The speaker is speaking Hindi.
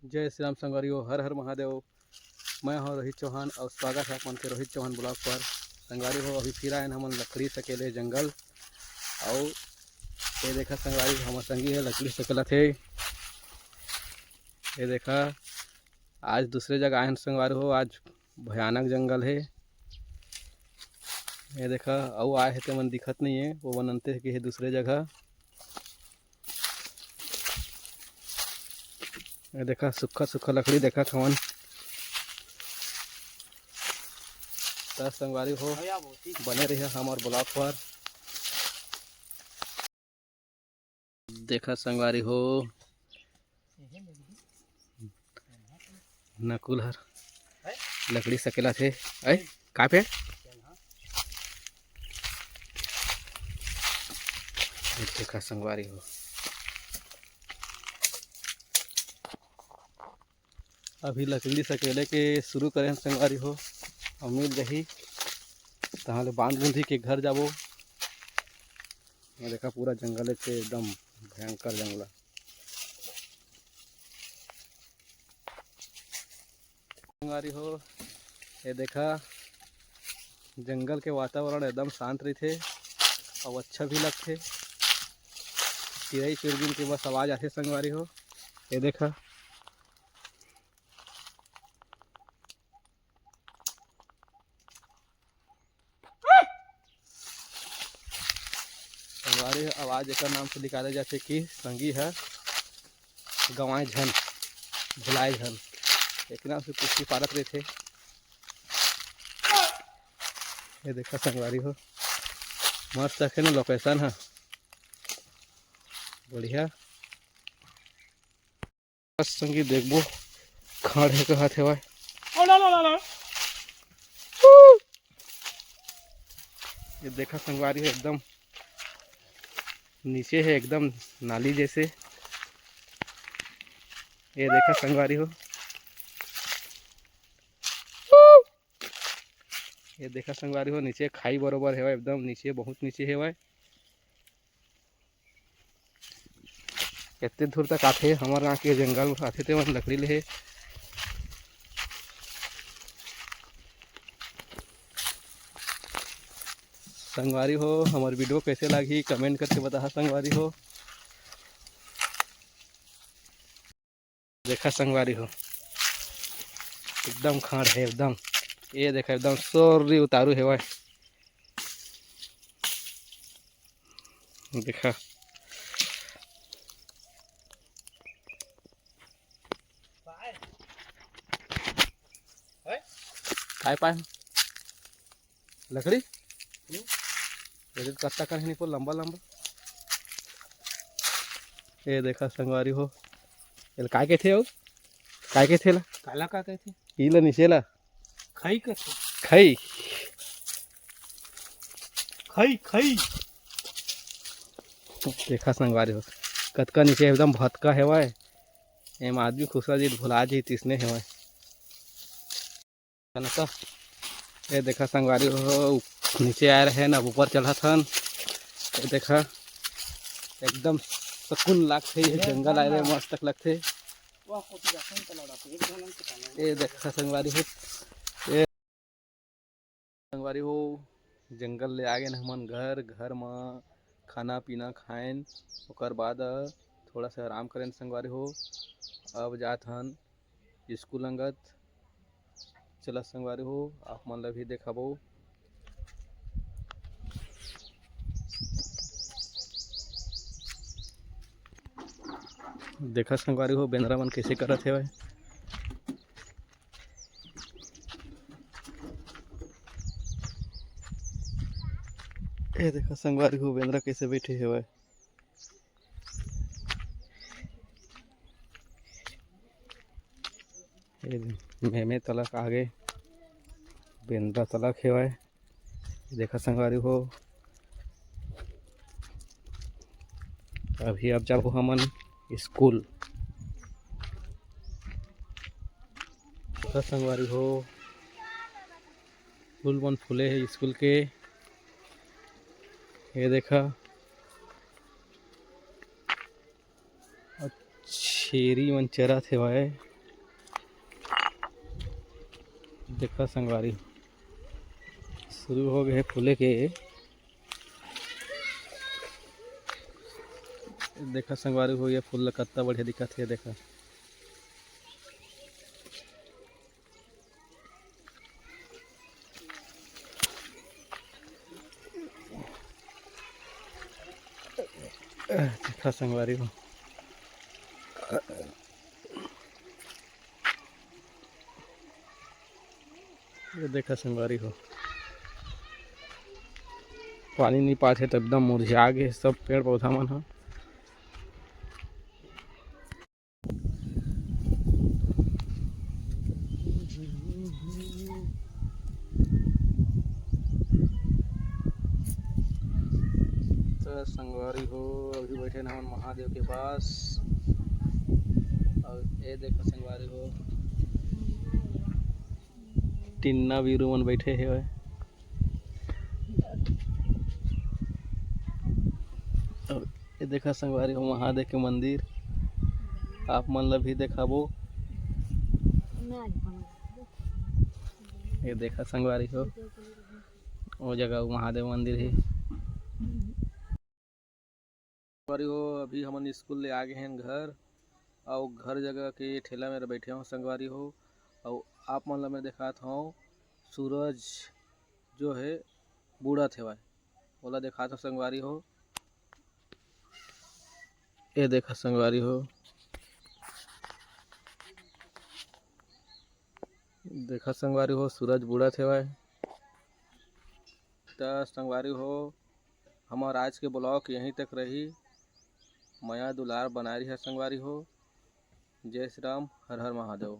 जय श्री राम संगवारियों, हर हर महादेव। मैं हूँ रोहित चौहान और स्वागत है अपन के रोहित चौहान ब्लॉग पर। संगवारी हो अभी फिर आए हम लकड़ी सकेले जंगल और ये देखा संगवारी हमारे संगी है लकड़ी सकेला थे। ये देखा आज दूसरे जगह आए संगवारी हो, आज भयानक जंगल है। ये देखा और आए है तो मन दिखत नहीं है, वो बनते कि है दूसरे जगह। ये देखा सूखा सूखा लकड़ी देखा खवन दस संगवारी हो बने रहे हमारे ब्लॉग पर। देखा संगवारी हो नकुल हर लकड़ी सकेला थे ऐ का पे देखा संगवारी हो अभी लकड़ी सकेले के शुरू करें संगवारी हो। उम्मीद रही तहाले बांध बूंधी के घर जाबो। देखा पूरा जंगल है एकदम भयंकर जंगल। संगवारी हो ये देखा जंगल के वातावरण एकदम शांत रहते और अच्छा भी लगते। चिड़ई चुरगिन के बस आवाज़ आते संगवारी हो। ये देखा संगवारी आवाज़ एक नाम से निकाले जाते कि संगी है गंवाए झन भुलाए झन, एक नाम से पुष्टि पारक रहते। ये देखा संगवारी हो मस्त रखे ना लोकेशन है बढ़िया। संगी देखबो खाड़ है कहा थे भाई। ये देखा संगवारी है एकदम नीचे है एकदम नाली जैसे। ये देखा संगवारी हो ये देखा संगवारी हो नीचे खाई बरोबर है एकदम नीचे बहुत नीचे है भाई। कितने दूर तक आते हमारे यहाँ के जंगल में आते थे वहाँ लकड़ी ले। संगवारी हो हमारी वीडियो कैसे लगी कमेंट करके बता संगवारी हो। देखा संगवारी हो एकदम खाड़ है एकदम। ये देखा एकदम सोरी उतारू है भाई। देखा काय पाए लकड़ी कत्ता कर नहीं लंबा लंबा। ये देखा संगवारी हो ये काय के थे काय के थे काला का कहते ईला नीचेला खई कहते खई खई खई। देखा संगवारी हो कतका नीचे एकदम भतका है वाय। एम आदमी खुशा जी भुला जी तीसने है वाय। ये देखा संगवारी हो नीचे आ रहे हैं ना ऊपर चढ़ा था। ये देखा एकदम सुकून लगते ये जंगल आए रहे मस्त लगते। ये देखा संगवारी हो ये संगवारी हो जंगल ले आगे हमन घर में खाना पीना खाएन ओकर बाद थोड़ा सा आराम करें संगवारी हो। अब जात हन स्कूल अंगत चला संगवारी हो आप मन ला भी देखाबो। देखा संगवारी हो बेंद्रा मन कैसे करत है। ये देखा संगवारी हो बेंद्रा कैसे बैठे है। मेमे तलक आगे बेंद्रा तलक है। देखा संगवारी हो अभी अब जाबो हमन स्कूल। देखा संगवारी हो फूल मन फूले है स्कूल के। ये देखा छेरी मन चरत हेवाय। देखा संगवारी शुरू हो गए फूले के। देखा संगवारी हो, ये फूल कितना बढ़िया दिखत है। देखा देखा संगवारी हो, ये देखा संगवारी हो, पानी नहीं पाथे तो एकदम मुरझा गए सब पेड़ पौधा मन ह। तो संगवारी हो, अभी बैठे हम महादेव के पास। और ये देखो संगवारी हो, टिन्ना वीरू मन बैठे है। और ये देखा संगवारी हो, महादेव के मंदिर आप मन ला भी देखाबो। ये देखा संगवारी हो, वो जगह महादेव मंदिर है। संगवारी हो, अभी हमन स्कूल ले आ गए हैं घर। और घर जगह के ठेला में बैठे हूँ संगवारी हो। और आप मन ला मैं दिखात हूँ सूरज जो है बुड़त हेवय, ओला दिखात हूँ संगवारी हो। ये देखा संगवारी हो, देखा संगवारी हो सूरज बुड़त हेवय। तो संगवारी हो, हमार आज के ब्लॉग यहीं तक रही। माया दुलार बनाए रही है संगवारी हो। जय श्री राम, हर हर महादेव।